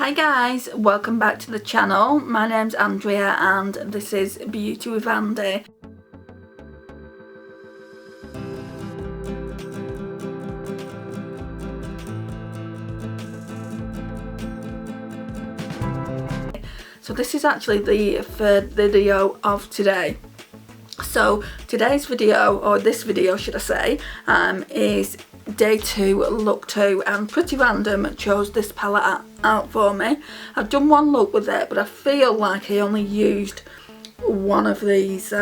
Hi guys, welcome back to the channel. My name's Andrea and this is Beauty with Andy. So this is actually the third video of today. So today's video, or this video should I say, is day 2, look 2, and pretty random chose this palette out for me. I've done one look with it, but I feel like I only used one of these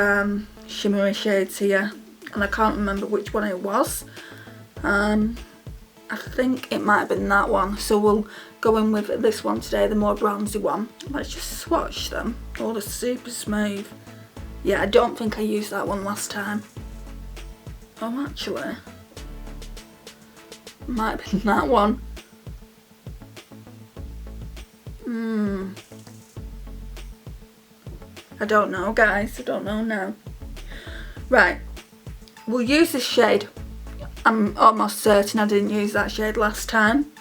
shimmery shades here, and I can't remember which one it was. I think it might have been that one, so we'll go in with this one today, the more bronzy one. Let's just swatch them. Oh, they're super smooth. Yeah, I don't think I used that one last time. Oh, actually, might have been that one. I don't know, guys. I don't know now. Right, we'll use this shade. I'm almost certain I didn't use that shade last time,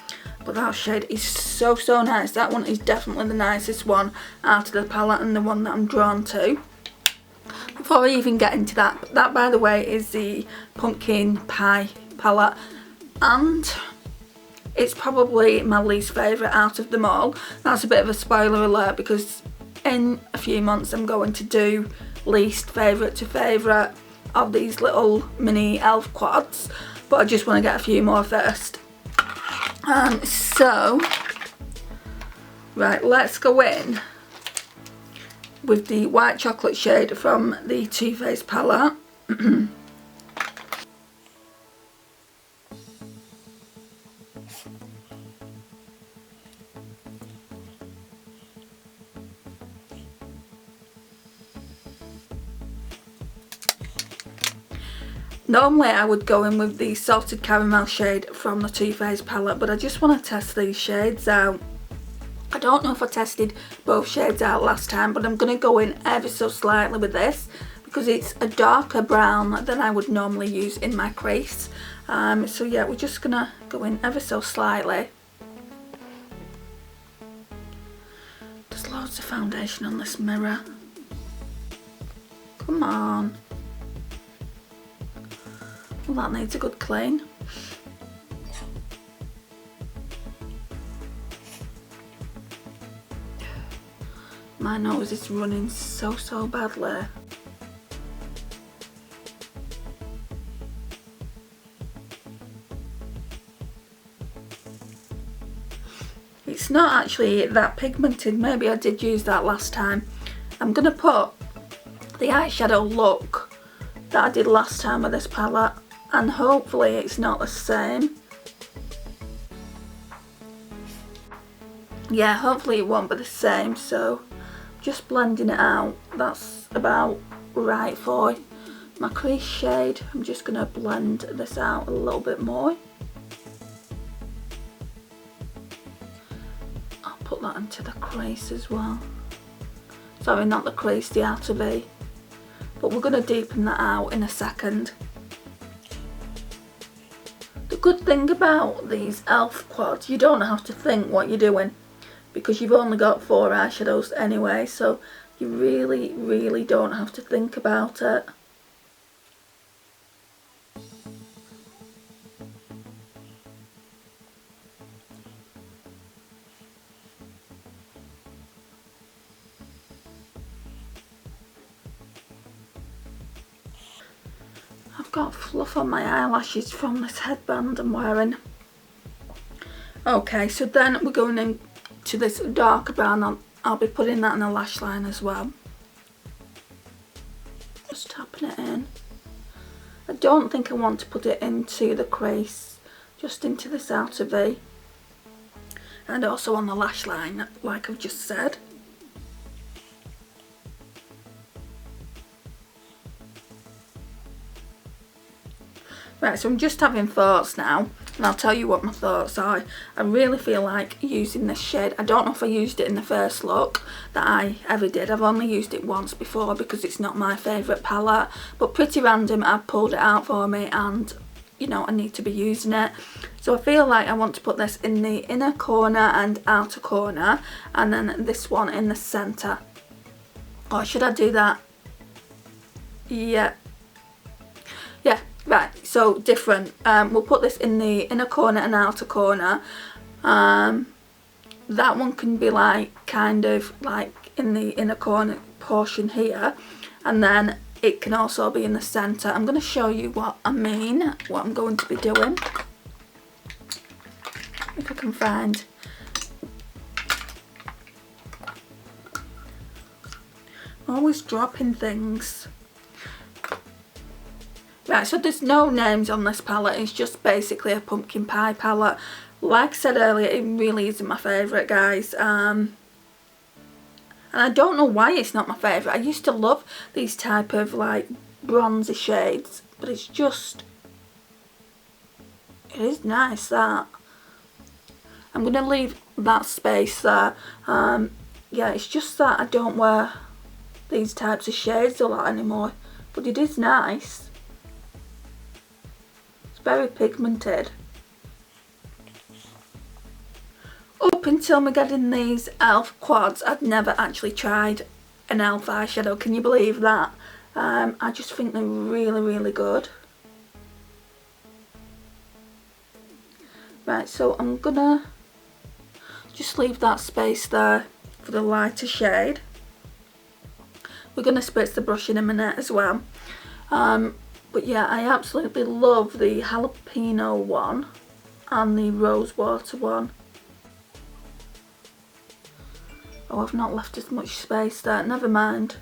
but that shade is so nice. That one is definitely the nicest one out of the palette and the one that I'm drawn to. Before I even get into that by the way is the Pumpkin Pie palette, and it's probably my least favourite out of them all. That's a bit of a spoiler alert, because in a few months I'm going to do least favourite to favourite of these little mini elf quads, but I just want to get a few more first. So right, let's go in with the white chocolate shade from the Too Faced palette. Normally I would go in with the Salted Caramel shade from the Too Faced palette, but I just want to test these shades out. I don't know if I tested both shades out last time, but I'm going to go in ever so slightly with this because it's a darker brown than I would normally use in my crease. So yeah, we're just going to go in ever so slightly. There's loads of foundation on this mirror. Come on. Well, that needs a good clean. My nose is running so badly. It's not actually that pigmented. Maybe I did use that last time. I'm going to put the eyeshadow look that I did last time with this palette, and hopefully it's not the same. Yeah, hopefully it won't be the same, so just blending it out. That's about right for my crease shade. I'm just going to blend this out a little bit more. I'll put that into the crease as well. Sorry, not the crease, the outer V. But we're going to deepen that out in a second. The good thing about these elf quads, you don't have to think what you're doing, because you've only got 4 eyeshadows anyway, so you really don't have to think about it. I've got fluff on my eyelashes from this headband I'm wearing. Okay, so then we're going into this darker brown. I'll be putting that in the lash line as well. Just tapping it in. I don't think I want to put it into the crease, just into this outer V. And also on the lash line, like I've just said. Right, so I'm just having thoughts now, and I'll tell you what my thoughts are. I really feel like using this shade. I don't know if I used it in the first look that I ever did. I've only used it once before because it's not my favourite palette, but pretty random I've pulled it out for me, and you know, I need to be using it. So I feel like I want to put this in the inner corner and outer corner, and then this one in the centre. Or should I do that? Yeah, right, so different. We'll put this in the inner corner and outer corner. That one can be like kind of like in the inner corner portion here, and then it can also be in the centre. I'm going to show you what I mean, what I'm going to be doing, if I can find. I'm always dropping things. Right, so there's no names on this palette, it's just basically a pumpkin pie palette. Like I said earlier, it really isn't my favourite, guys. And I don't know why it's not my favourite. I used to love these type of like bronzy shades, but it's just, it is nice, that. I'm going to leave that space there. Yeah, it's just that I don't wear these types of shades a lot anymore, but it is nice. It's very pigmented. Up until me getting these e.l.f. quads, I'd never actually tried an e.l.f. eyeshadow. Can you believe that? I just think they're really, really good. Right, so I'm gonna just leave that space there for the lighter shade. We're gonna spritz the brush in a minute as well. But yeah, I absolutely love the jalapeno one and the rose water one. Oh, I've not left as much space there, never mind.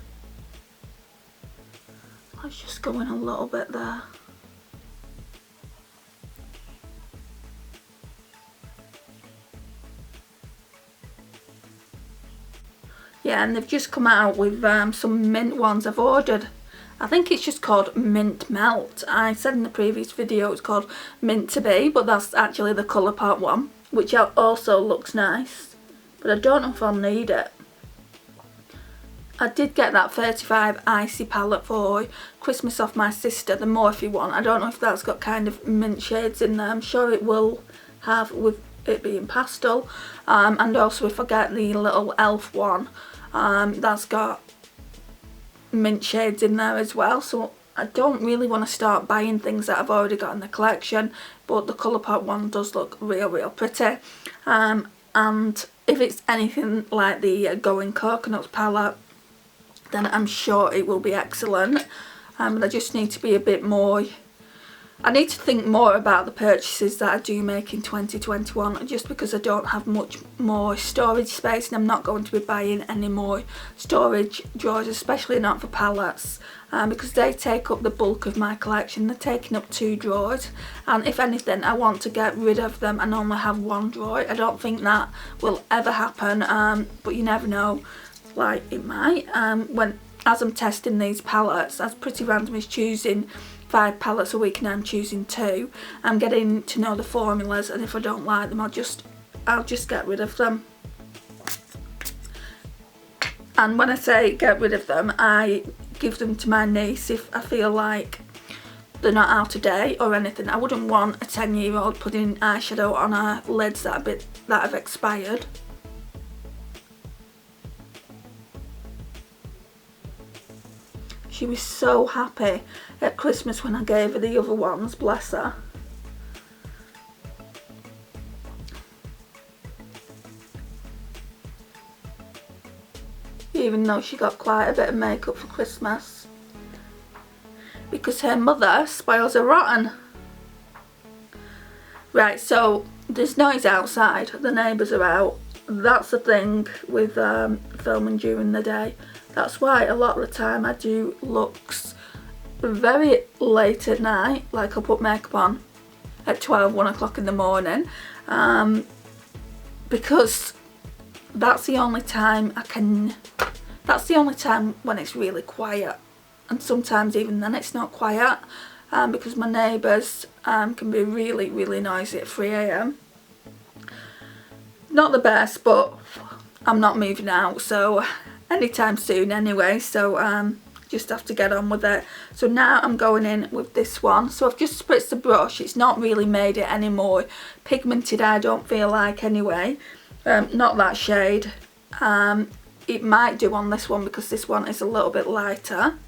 Let's just go in a little bit there. Yeah, and they've just come out with some mint ones I've ordered. I think it's just called Mint Melt. I said in the previous video it's called Mint to Be, but that's actually the Colourpop one, which also looks nice. But I don't know if I'll need it. I did get that 35 Icy palette for Christmas off my sister, the Morphe one. I don't know if that's got kind of mint shades in there. I'm sure it will have, with it being pastel. And also if I get the little e.l.f. one, that's got mint shades in there as well. So I don't really want to start buying things that I've already got in the collection, but the Colourpop one does look real pretty. And if it's anything like the Going Coconuts palette, then I'm sure it will be excellent. But I just need to be a bit more, I need to think more about the purchases that I do make in 2021, just because I don't have much more storage space, and I'm not going to be buying any more storage drawers, especially not for palettes, because they take up the bulk of my collection. They're taking up 2 drawers, and if anything I want to get rid of them and only have 1 drawer. I don't think that will ever happen, but you never know, like it might. As I'm testing these palettes, as Pretty Random is choosing 5 palettes a week and I'm choosing 2, I'm getting to know the formulas, and if I don't like them I'll just get rid of them. And when I say get rid of them, I give them to my niece if I feel like they're not out of date or anything. I wouldn't want a 10-year-old putting eyeshadow on her lids that have expired. She was so happy at Christmas when I gave her the other ones, bless her. Even though she got quite a bit of makeup for Christmas, because her mother spoils her rotten. Right, so there's noise outside, the neighbours are out. That's the thing with filming during the day. That's why a lot of the time I do looks very late at night, like I'll put makeup on at 12, 1 o'clock in the morning, because that's the only time that's the only time when it's really quiet, and sometimes even then it's not quiet, because my neighbours can be really, really noisy at 3 AM. Not the best, but I'm not moving out, so anytime soon anyway, so just have to get on with it. So now I'm going in with this one. So I've just spritzed the brush. It's not really made it any more pigmented, I don't feel like, anyway. Not that shade. It might do on this one because this one is a little bit lighter.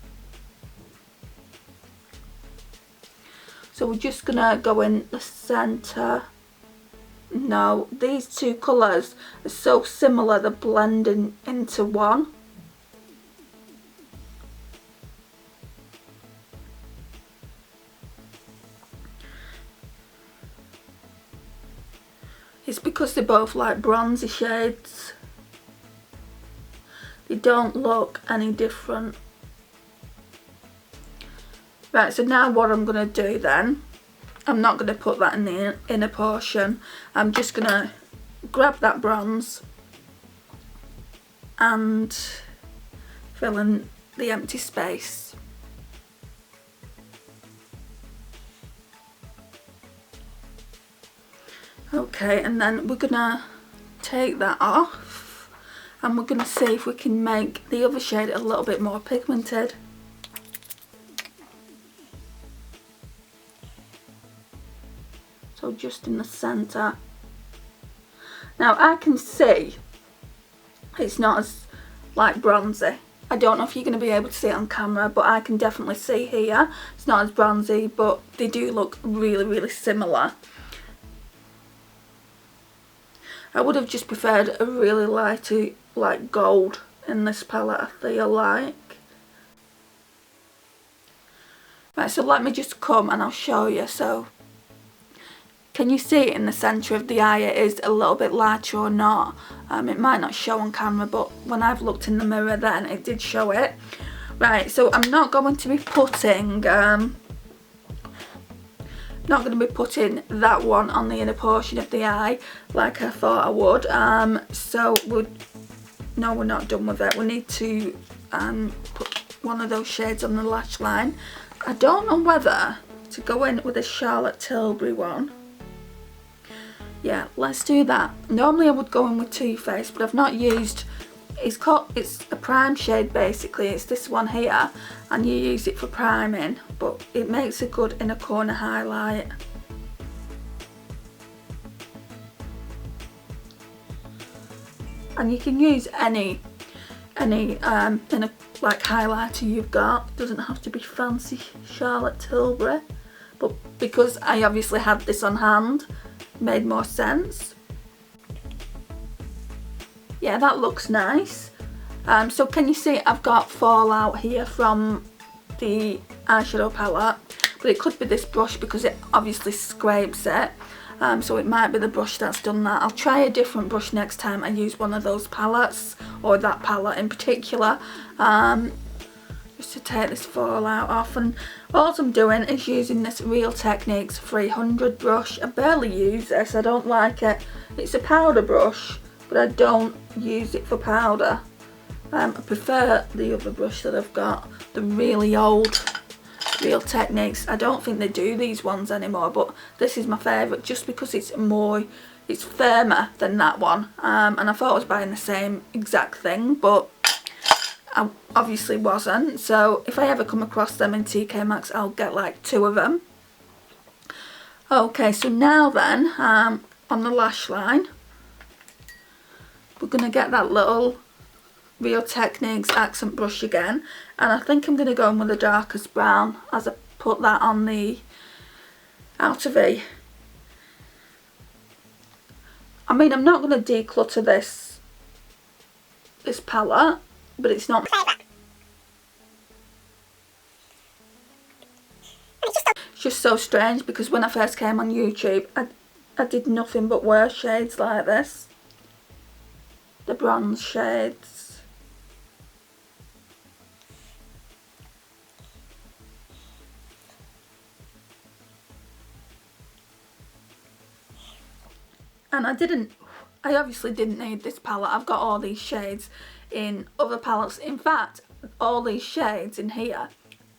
So we're just gonna go in the centre. No, these two colours are so similar, they're blending into one. It's because they're both like bronzy shades. They don't look any different. Right, so now what I'm going to do then, I'm not going to put that in the inner portion. I'm just going to grab that bronze and fill in the empty space. Okay, and then we're going to take that off and we're going to see if we can make the other shade a little bit more pigmented. So just in the centre. Now I can see it's not as like bronzy. I don't know if you're going to be able to see it on camera, but I can definitely see here it's not as bronzy, but they do look really, really similar. I would have just preferred a really lighter, like gold in this palette, I feel like. Right, so let me just come and I'll show you. So can you see in the centre of the eye it is a little bit lighter or not? It might not show on camera, but when I've looked in the mirror then it did show it. Right, so I'm not going to be putting that one on the inner portion of the eye like I thought I would. So no, we're not done with it. We need to put one of those shades on the lash line. I don't know whether to go in with a Charlotte Tilbury one. Yeah, let's do that. Normally I would go in with Too Faced, but I've not used, it's a prime shade basically. It's this one here, and you use it for priming, but it makes a good inner corner highlight. And you can use any inner like highlighter you've got. It doesn't have to be fancy Charlotte Tilbury, but because I obviously had this on hand, made more sense. Yeah, that looks nice. So can you see I've got fallout here from the eyeshadow palette, but it could be this brush because it obviously scrapes it. So it might be the brush that's done that. I'll try a different brush next time I use one of those palettes, or that palette in particular, just to take this fallout off. And all I'm doing is using this Real Techniques 300 brush. I barely use this, I don't like it. It's a powder brush, but I don't use it for powder. I prefer the other brush that I've got, the really old Real Techniques. I don't think they do these ones anymore, but this is my favourite just because it's firmer than that one. And I thought I was buying the same exact thing, but I obviously wasn't. So if I ever come across them in TK Maxx, I'll get like 2 of them. Okay, so now then, on the lash line, we're going to get that little Real Techniques accent brush again, and I think I'm going to go in with the darkest brown as I put that on the outer V. I mean, I'm not going to declutter this palette, but it's not. It's just so strange because when I first came on YouTube, I did nothing but wear shades like this, the bronze shades. And I obviously didn't need this palette. I've got all these shades in other palettes. In fact, all these shades in here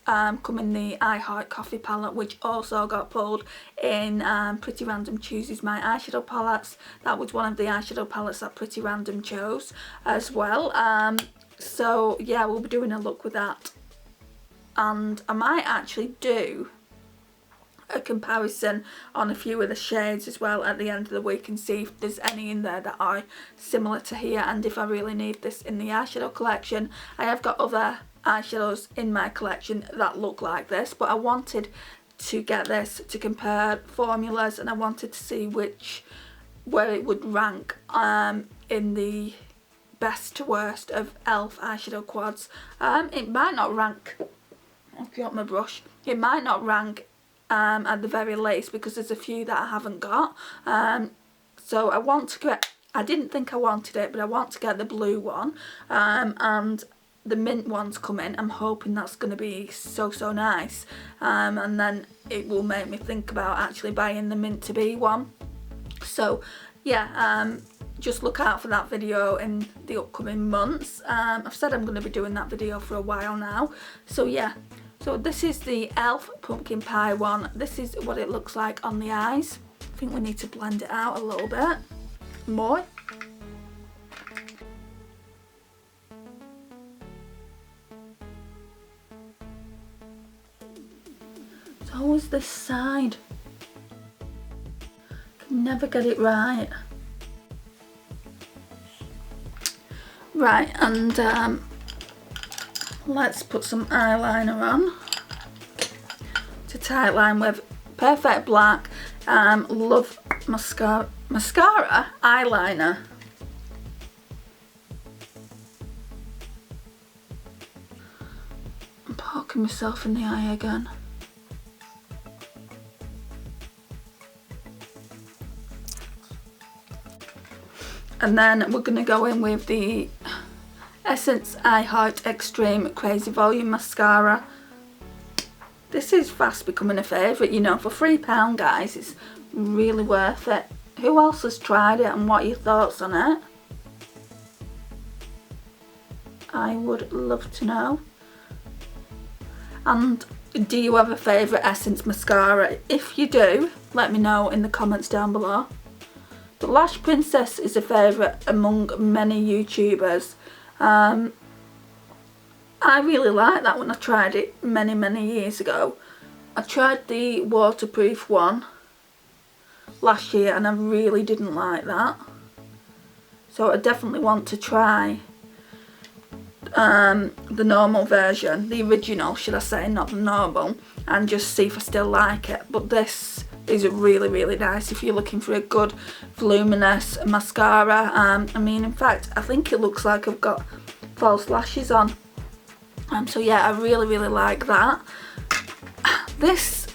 come in the I Heart Coffee palette, which also got pulled in Pretty Random Chooses My Eyeshadow palettes. That was one of the eyeshadow palettes that Pretty Random chose as well. So yeah, we'll be doing a look with that and I might actually do a comparison on a few of the shades as well at the end of the week and see if there's any in there that are similar to here, and if I really need this in the eyeshadow collection. I have got other eyeshadows in my collection that look like this, but I wanted to get this to compare formulas, and I wanted to see where it would rank in the best to worst of e.l.f. eyeshadow quads. It might not rank, I've got my brush, it might not rank at the very least, because there's a few that I haven't got. So I want to get, I didn't think I wanted it, but I want to get the blue one, and the mint one's coming. I'm hoping that's going to be so nice, and then it will make me think about actually buying the mint to be one. So yeah, just look out for that video in the upcoming months. I've said I'm going to be doing that video for a while now, so yeah. So this is the e.l.f. pumpkin pie one. This is what it looks like on the eyes. I think we need to blend it out a little bit more. It's always this side. Can never get it right. Right, and let's put some eyeliner on to tightline with Perfect Black. Love mascara eyeliner. I'm poking myself in the eye again. And then we're going to go in with the Essence I Heart Extreme Crazy Volume Mascara. This is fast becoming a favourite, you know, for £3 guys, it's really worth it. Who else has tried it and what are your thoughts on it? I would love to know. And do you have a favourite Essence mascara? If you do, let me know in the comments down below. The Lash Princess is a favourite among many YouTubers. I really like that one. I tried it many years ago. I tried the waterproof one last year and I really didn't like that. So I definitely want to try the normal version, the original should I say, not the normal, and just see if I still like it. But this is really nice if you're looking for a good voluminous mascara. I mean, in fact, I think it looks like I've got false lashes on. So yeah, I really like that. This,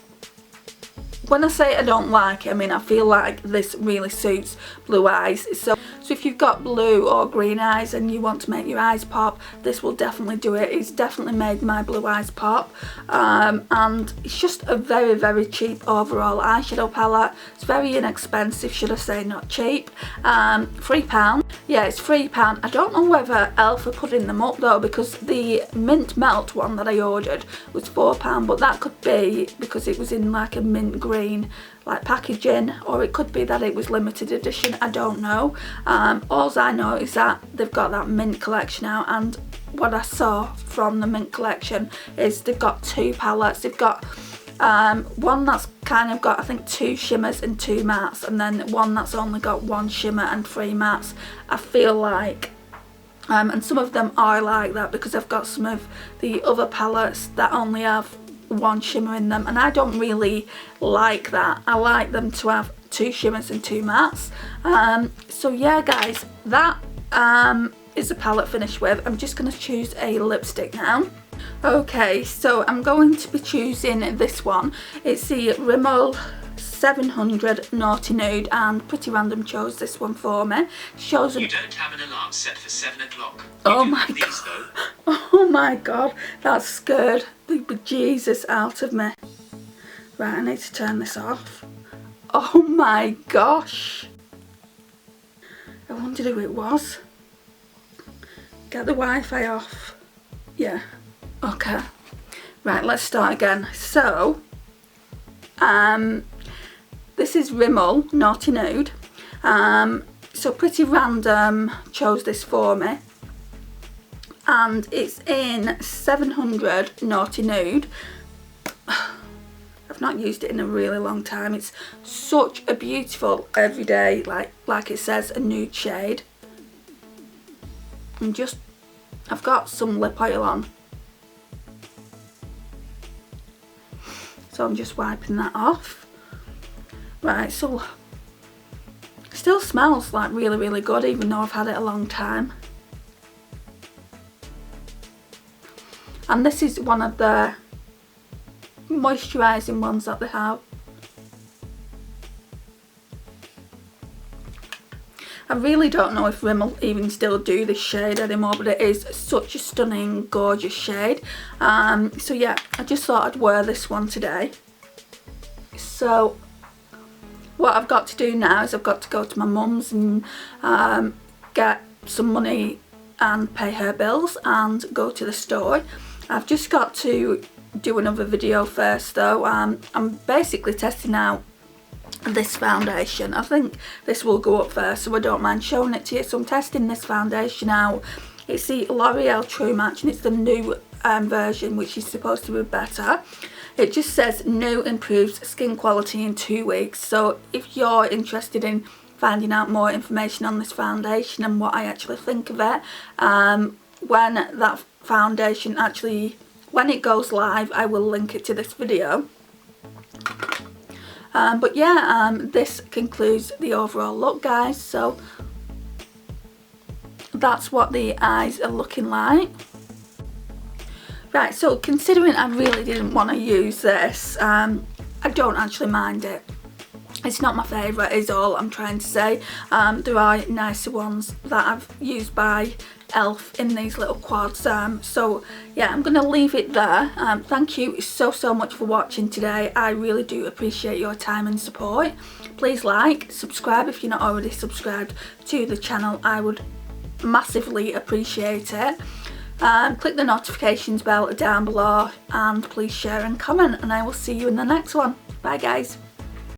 when I say I don't like it, I mean I feel like this really suits blue eyes. So if you've got blue or green eyes and you want to make your eyes pop, this will definitely do it. It's definitely made my blue eyes pop. And it's just a very cheap overall eyeshadow palette. It's very inexpensive, should I say, not cheap. £3. Yeah, it's £3. I don't know whether e.l.f. are putting them up though, because the mint melt one that I ordered was £4, but that could be because it was in like a mint green like packaging, or it could be that it was limited edition. I don't know. All I know is that they've got that mint collection out, and what I saw from the mint collection is they've got two palettes. They've got one that's kind of got, I think, 2 shimmers and 2 mattes, and then one that's only got 1 shimmer and 3 mattes. I feel like and some of them are like that, because I've got some of the other palettes that only have 1 shimmer in them, and I don't really like that. I like them to have 2 shimmers and 2 mattes. So yeah guys, that is the palette finished with. I'm just going to choose a lipstick now. Okay, so I'm going to be choosing this one. It's the Rimmel 700 Naughty Nude, and Pretty Random chose this one for me. Shows you don't have an alarm set for 7 o'clock. Oh my god. Oh my god, that scared the bejesus out of me. Right, I need to turn this off. Oh my gosh. I wondered who it was. Get the Wi-Fi off. Yeah. Okay. Right, let's start again. So, this is Rimmel Naughty Nude. So Pretty Random chose this for me. and it's in 700 Naughty Nude. I've not used it in a really long time. It's such a beautiful everyday, like it says, a nude shade. And just, I've got some lip oil on, so I'm just wiping that off. Right, so still smells like really, really good, even though I've had it a long time. And this is one of the moisturising ones that they have. I really don't know if Rimmel even still do this shade anymore, but it is such a stunning, gorgeous shade. So yeah, I just thought I'd wear this one today. So what I've got to do now is I've got to go to my mum's and get some money and pay her bills and go to the store. I've just got to do another video first though. I'm basically testing out this foundation. I think this will go up first, so I don't mind showing it to you. So I'm testing this foundation out. It's the L'Oreal True Match and it's the new version, which is supposed to be better. It just says new improves skin quality in 2 weeks. So if you're interested in finding out more information on this foundation and what I actually think of it, when that foundation actually, when it goes live, I will link it to this video. But yeah, this concludes the overall look, guys. So that's what the eyes are looking like. Right, so considering I really didn't want to use this, I don't actually mind it. It's not my favourite is all I'm trying to say. There are nicer ones that I've used by e.l.f. in these little quads. So yeah, I'm going to leave it there. Thank you so much for watching today. I really do appreciate your time and support. Please like, subscribe if you're not already subscribed to the channel. I would massively appreciate it. Click the notifications bell down below and please share and comment, and I will see you in the next one. Bye guys.